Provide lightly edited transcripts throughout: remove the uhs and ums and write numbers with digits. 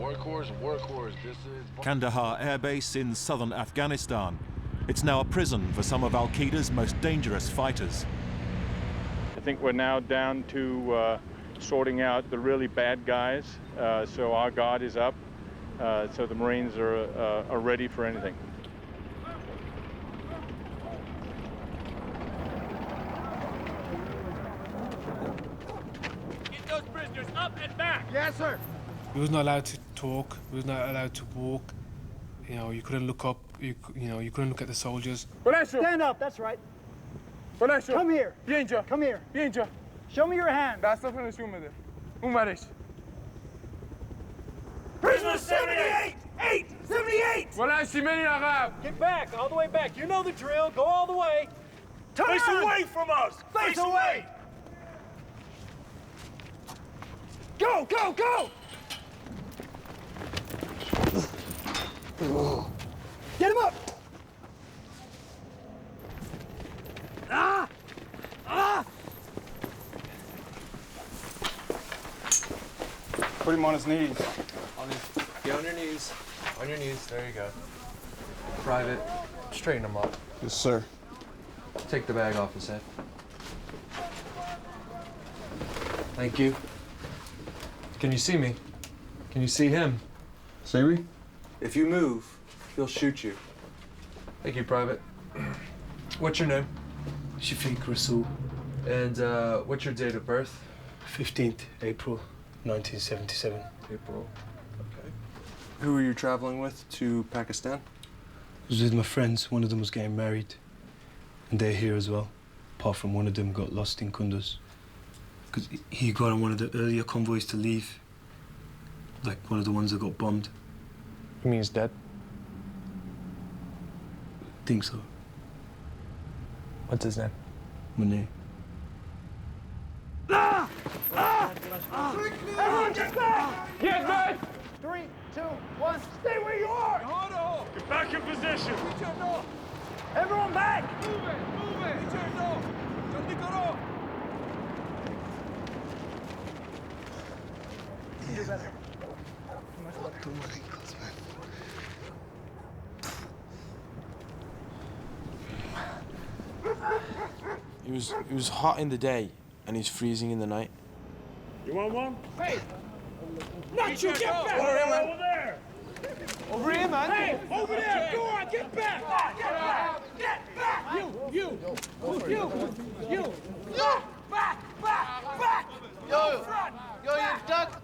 Workhorse. This is Kandahar Air Base in southern Afghanistan. It's now a prison for some of Al-Qaeda's most dangerous fighters. I think we're now down to sorting out the really bad guys, so our guard is up, so the Marines are ready for anything. Get those prisoners up and back! Yes, sir! We was not allowed to talk, we was not allowed to walk. You know, you couldn't look up, you couldn't look at the soldiers. Stand up, that's right. Come here. Come here. Show me your hand. Prisoner 78! 78! Get back, all the way back. You know the drill. Go all the way. Face away from us! Face away! Go! Get him up! Put him on his knees. Get on your knees. On your knees. There you go. Private. Straighten him up. Yes, sir. Take the bag off his head. Thank you. Can you see me? Can you see him? See me? If you move, he'll shoot you. Thank you, Private. What's your name? Shafiq Rasul, And what's your date of birth? 15th April, 1977. April. Okay. Who are you traveling with to Pakistan? I was with my friends, one of them was getting married. And they're here as well, apart from one of them got lost in Kunduz. Because he got on one of the earlier convoys to leave. Like one of the ones that got bombed. You mean he's dead? Think so. What's his name? Monet. Everyone get back! Yes, man! 3, 2, 1. Stay where you are! Get back in position. Everyone back! You can do better. Much better. It was hot in the day, and it's freezing in the night. You want one? Hey! Not you! Get back! Over there! Over here, man! Hey, over there! Go on, get back! Get back! Get back! You! Back! Yo, front! Yo, you duck!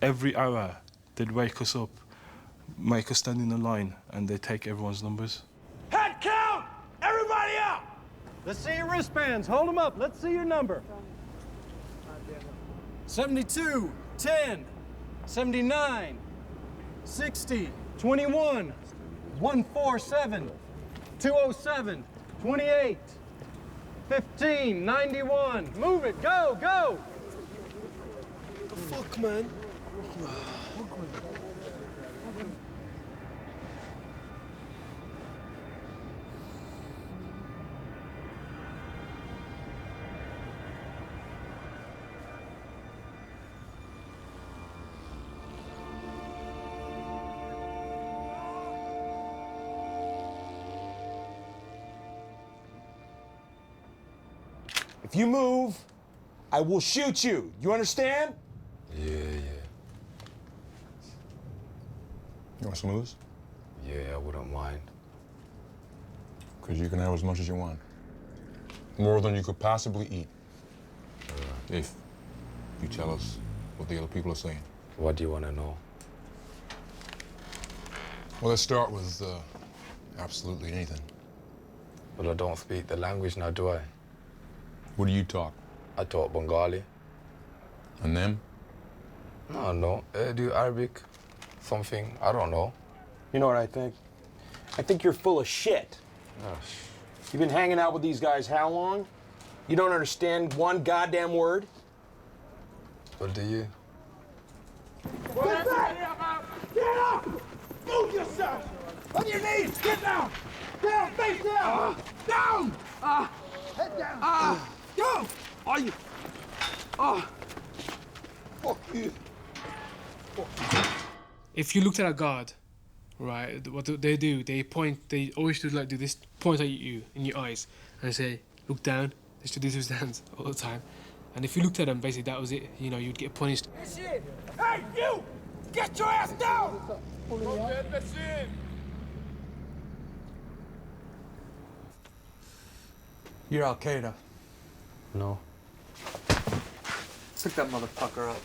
Every hour, they'd wake us up, make us stand in a line, and they'd take everyone's numbers. Head count! Everybody up! Let's see your wristbands. Hold them up. Let's see your number. 72, 10, 79, 60, 21, 147, 207, 28, 15, 91. Move it. Go, go! The fuck, man? If you move, I will shoot you. You understand? Yeah. You want some of this? Yeah, I wouldn't mind. Because you can have as much as you want. More than you could possibly eat. If you tell us what the other people are saying. What do you want to know? Well, let's start with absolutely anything. Well, I don't speak the language now, do I? What do you talk? I talk Bengali. And them? No. Do Arabic, something, I don't know. You know what I think? I think you're full of shit. You've been hanging out with these guys how long? You don't understand one goddamn word? Well, do you? Get back! Get up! Move yourself! On your knees! Get down! Down! Face down! Down! Head down! Go! Ah! Fuck you. If you looked at a guard, right, what do? They point, they always do like do this, point at you in your eyes and say, look down. They should do this with their hands all the time. And if you looked at them, basically that was it. You know, you'd get punished. Hey, you! Get your ass down! You're Al Qaeda. No. Pick that motherfucker up.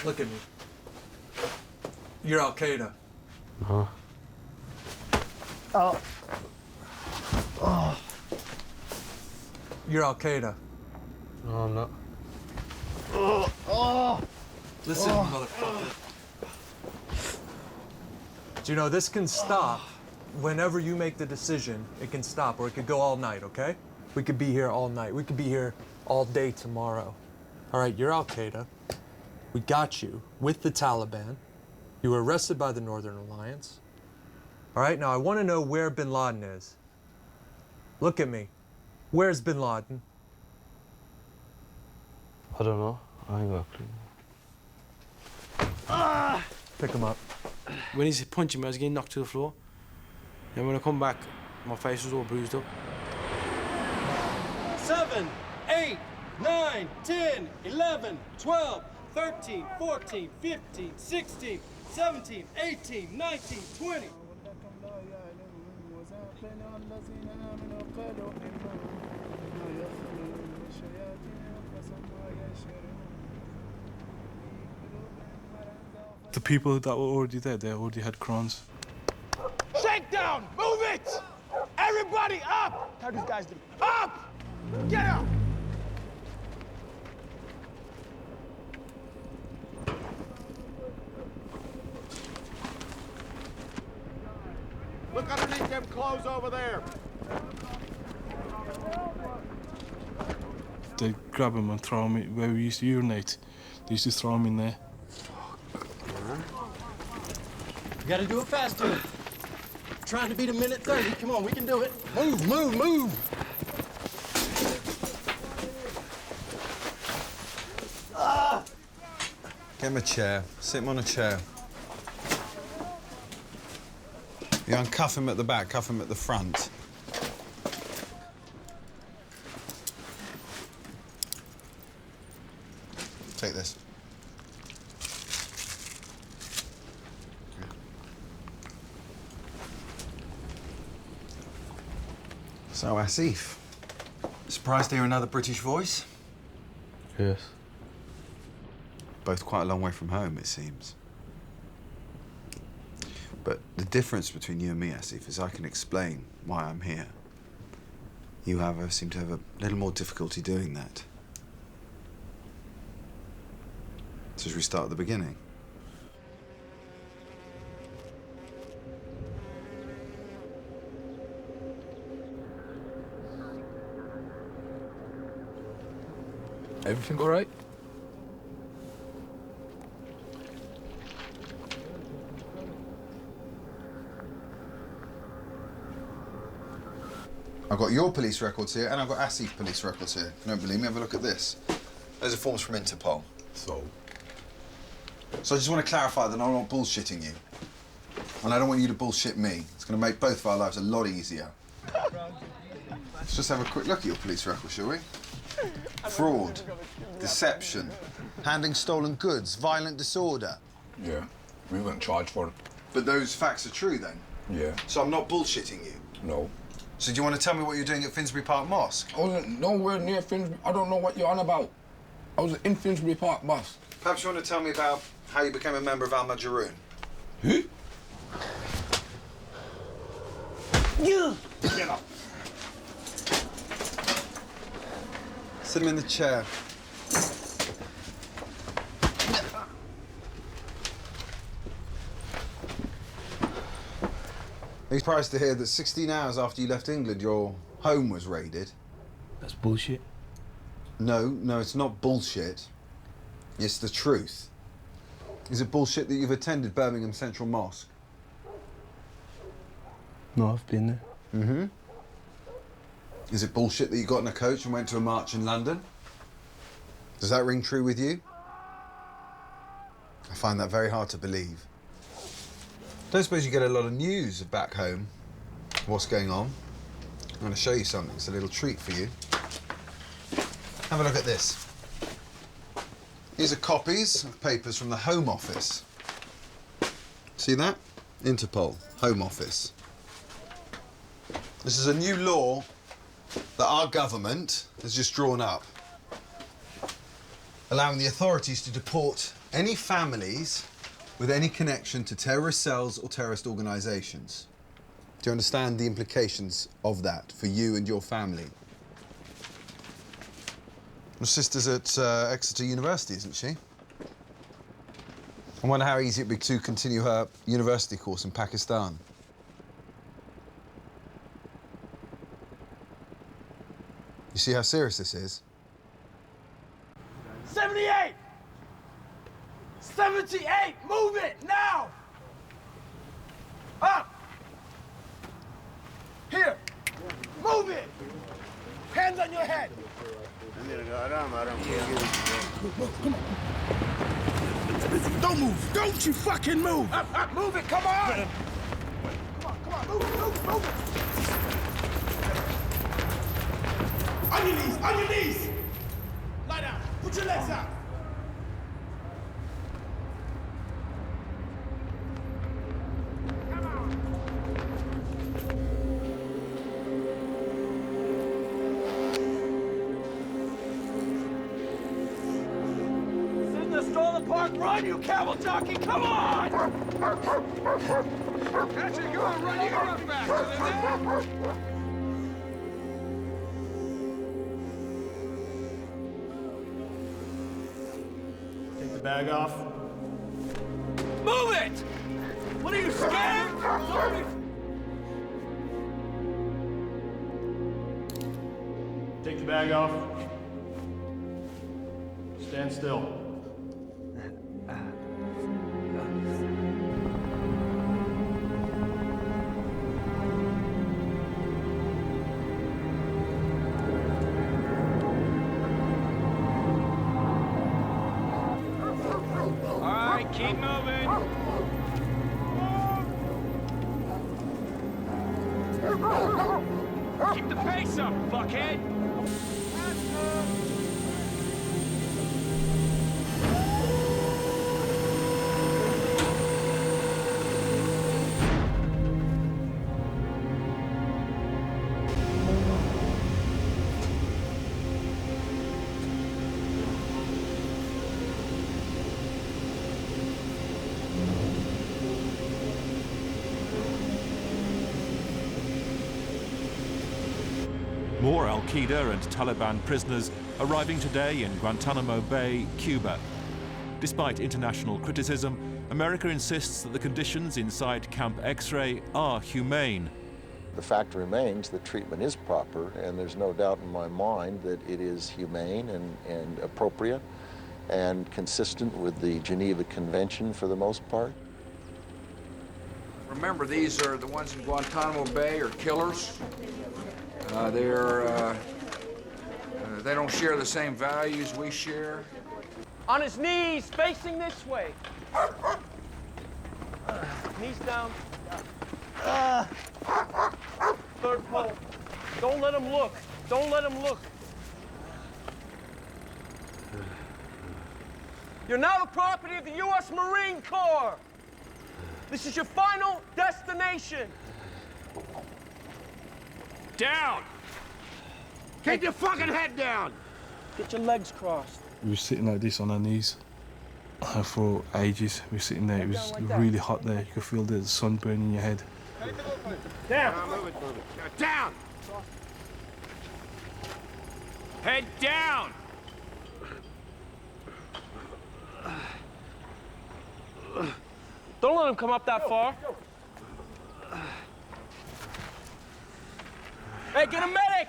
Look at me. You're Al Qaeda. No. Oh. Oh. You're Al Qaeda. No, I'm not. Oh. Oh. Listen, motherfucker. Do you know this can stop whenever you make the decision? It can stop, or it could go all night, okay? We could be here all night. We could be here all day tomorrow. All right, you're Al Qaeda. We got you with the Taliban. You were arrested by the Northern Alliance. All right, now I want to know where bin Laden is. Look at me. Where's bin Laden? I don't know. I ain't got a clue. Pick him up. When he's punching me, I was getting knocked to the floor. And when I come back, my face was all bruised up. 7, 8, 9, 10, 11, 12, 13, 14, 15, 16, 17, 18, 19, 20. The people that were already there, they already had crowns. Shakedown! Move it! Everybody up! How these guys do? Up! Get up! Look underneath them clothes over there. They grab him and throw him where we used to urinate. They used to throw him in there. You gotta do it faster. Trying to beat a minute 30. Come on, we can do it. Move, move, move. Get him a chair. Sit him on a chair. You uncuff him at the back, cuff him at the front. Take this. So, Asif, surprised to hear another British voice? Yes. Both quite a long way from home, it seems. But the difference between you and me, Asif, is I can explain why I'm here. You, however, seem to have a little more difficulty doing that. So should we start at the beginning? Everything all right? I've got your police records here, and I've got Asif police records here. If you don't believe me, have a look at this. Those are forms from Interpol. So I just want to clarify that I'm not bullshitting you. And I don't want you to bullshit me. It's going to make both of our lives a lot easier. Let's just have a quick look at your police record, shall we? Fraud, deception, handling stolen goods, violent disorder. yeah, we weren't charged for it. But those facts are true then? Yeah. So I'm not bullshitting you? No. So do you want to tell me what you're doing at Finsbury Park Mosque? I wasn't nowhere near Finsbury. I don't know what you're on about. I was in Finsbury Park Mosque. Perhaps you want to tell me about how you became a member of Al Majroon? Who? You! Get up. Sit him in the chair. Are you surprised to hear that 16 hours after you left England, your home was raided? That's bullshit. No, it's not bullshit. It's the truth. Is it bullshit that you've attended Birmingham Central Mosque? No, I've been there. Mm-hmm. Is it bullshit that you got in a coach and went to a march in London? Does that ring true with you? I find that very hard to believe. Don't suppose you get a lot of news back home. What's going on? I'm going to show you something. It's a little treat for you. Have a look at this. These are copies of papers from the Home Office. See that? Interpol, Home Office. This is a new law that our government has just drawn up, allowing the authorities to deport any families with any connection to terrorist cells or terrorist organisations. Do you understand the implications of that for you and your family? Your sister's at Exeter University, isn't she? I wonder how easy it'd be to continue her university course in Pakistan. You see how serious this is? 78! 78! Move it, now! Up! Here! Move it! Hands on your head! Don't move! Don't you fucking move! Up, move it, come on! Come on, move it! On your knees! Lie down, put your legs out! Run, you camel jockey, come on! Catch it, go on, run, you can run faster than that! Take the bag off. Move it! What are you, scared? Move it! Take the bag off. Stand still. Keep moving. Keep the pace up, fuckhead. More Al-Qaeda and Taliban prisoners arriving today in Guantanamo Bay, Cuba. Despite international criticism, America insists that the conditions inside Camp X-Ray are humane. The fact remains that treatment is proper, and there's no doubt in my mind that it is humane and appropriate and consistent with the Geneva Convention for the most part. Remember, these are the ones in Guantanamo Bay are killers. They don't share the same values we share. On his knees, facing this way. Knees down. Third pole. Don't let him look. Don't let him look. You're now the property of the U.S. Marine Corps. This is your final destination. Down! Keep your fucking head down! Get your legs crossed. We were sitting like this on our knees for ages. We were sitting there. It was really hot there. You could feel the sun burning your head. Down! Down! Head down! Don't let him come up that far. Hey, get a medic!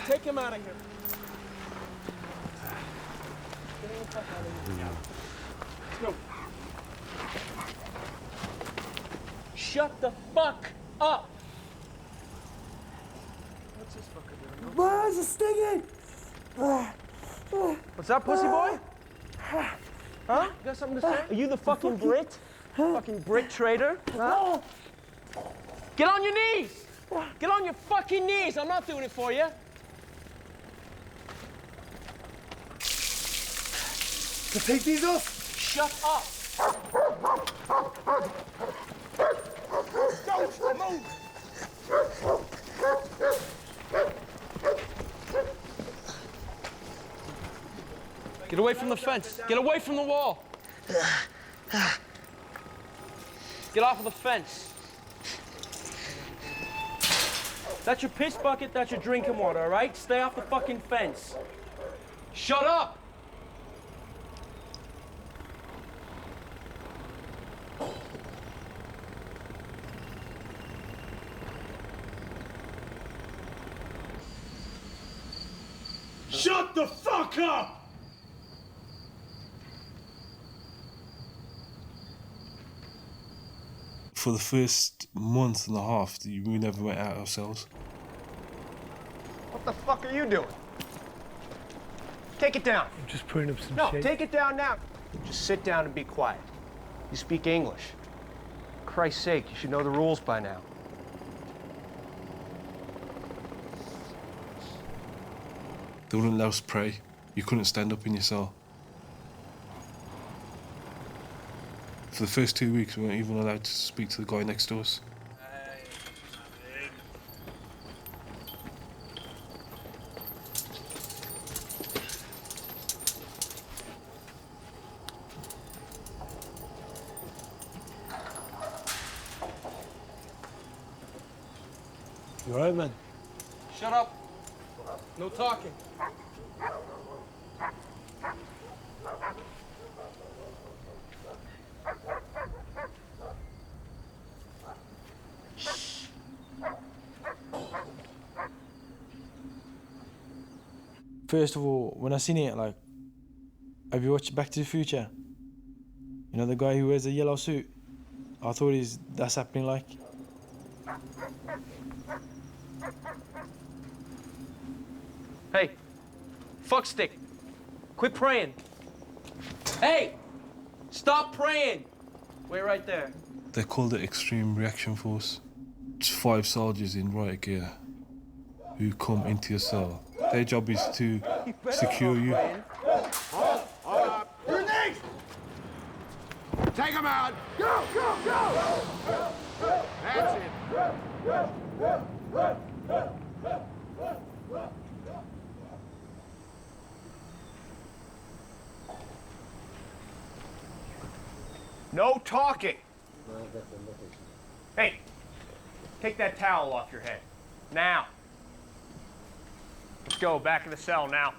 Take him out of here. Let's go. Shut the fuck up! What's this fucker doing? Why is it stinging? What's up, pussy boy? Huh? You got something to say? Are you the fucking Brit? Fucking Brit traitor? Huh? Get on your knees! Get on your fucking knees! I'm not doing it for you. To take these off? Shut up! Don't move! Get away from the fence. Get away from the wall. Get off of the fence. That's your piss bucket, that's your drinking water, all right? Stay off the fucking fence. Shut up! Shut the fuck up! For the first month and a half, we never went out ourselves. What the fuck are you doing? Take it down. I'm just putting up some No, shit. take it down now. Just sit down and be quiet. You speak English. For Christ's sake, you should know the rules by now. They wouldn't let us pray. You couldn't stand up in your cell. For the first 2 weeks, we weren't even allowed to speak to the guy next to us. You alright, man? Shut up. No talking. First of all, when I seen it, like, have you watched Back to the Future? You know, the guy who wears a yellow suit? I thought that's happening like. Hey, fuckstick, quit praying. Hey, stop praying. Wait right there. They called it Extreme Reaction Force. It's 5 soldiers in riot gear who come into your cell. Their job is to secure you. Grenade! Take him out! Go, go, go! That's it. No talking. Hey, take that towel off your head. Now. Let's go, back in the cell now.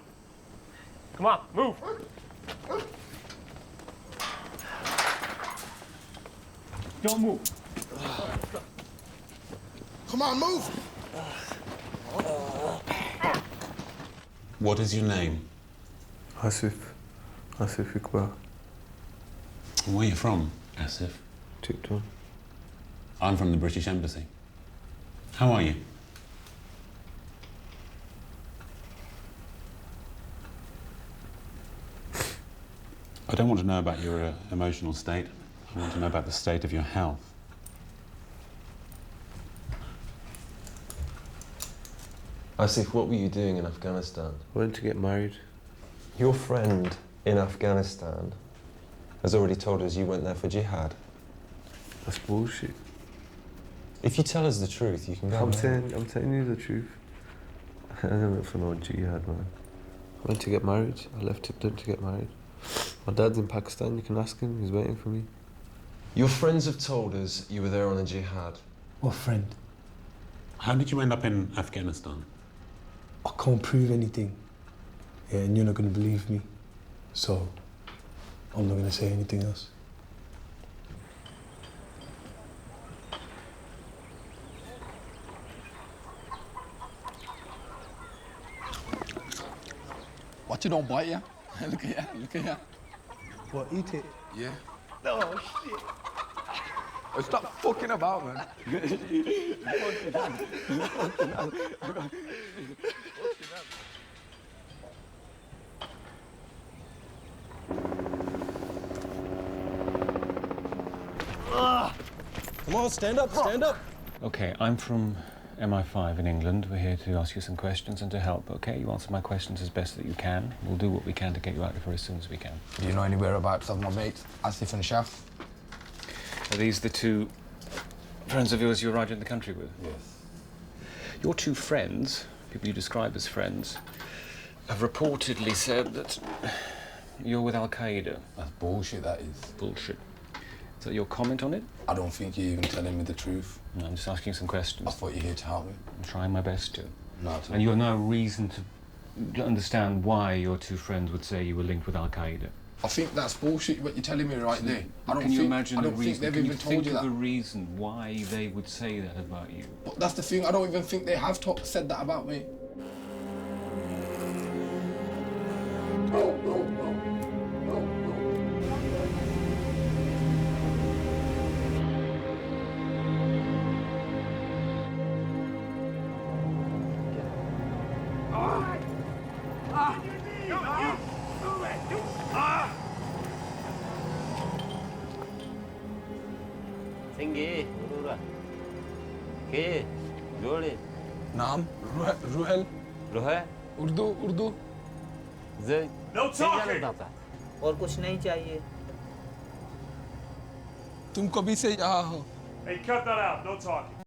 Come on, move. Don't move. Come on, move! What is your name? Asif Iqbal. Where are you from, Asif? Tipton. I'm from the British Embassy. How are you? I don't want to know about your emotional state. I want to know about the state of your health. Asif, what were you doing in Afghanistan? I went to get married. Your friend in Afghanistan has already told us you went there for jihad. That's bullshit. If you tell us the truth, you can go. I'm telling you the truth. I never went for no jihad, man. I went to get married. I left Tipton to get married. My dad's in Pakistan, you can ask him, he's waiting for me. Your friends have told us you were there on a jihad. What friend? How did you end up in Afghanistan? I can't prove anything. Yeah, and you're not going to believe me. So, I'm not going to say anything else. Watch it, don't bite ya. Look at ya, look at ya. What, eat it? Yeah. Oh, shit. Oh, stop fucking about, man. Come on, stand up, stand up. Okay, I'm from MI5 in England. We're here to ask you some questions and to help, okay? You answer my questions as best that you can. We'll do what we can to get you out of here as soon as we can. Do you know any whereabouts of my mates, Asif and Shaf? Are these the two friends of yours you arrived in the country with? Yes. Your two friends, people you describe as friends, have reportedly said that you're with Al-Qaeda. That's bullshit, that is. Bullshit. Is that your comment on it? I don't think you're even telling me the truth. No, I'm just asking some questions. I thought you're here to help me. I'm trying my best to. No, and you have no reason to understand why your two friends would say you were linked with Al-Qaeda. I think that's bullshit what you're telling me right there. Can you imagine a reason? Think they've even told you that. Can you think of a reason why they would say that about you? But that's the thing, I don't even think they have said that about me. Tinggi, urut. Okay, Jolly. नाम Ruhl Ruhl Urdu No talking. और कुछ नहीं चाहिए. तुम कभी से यहाँ हो? Hey, cut that out. No talking.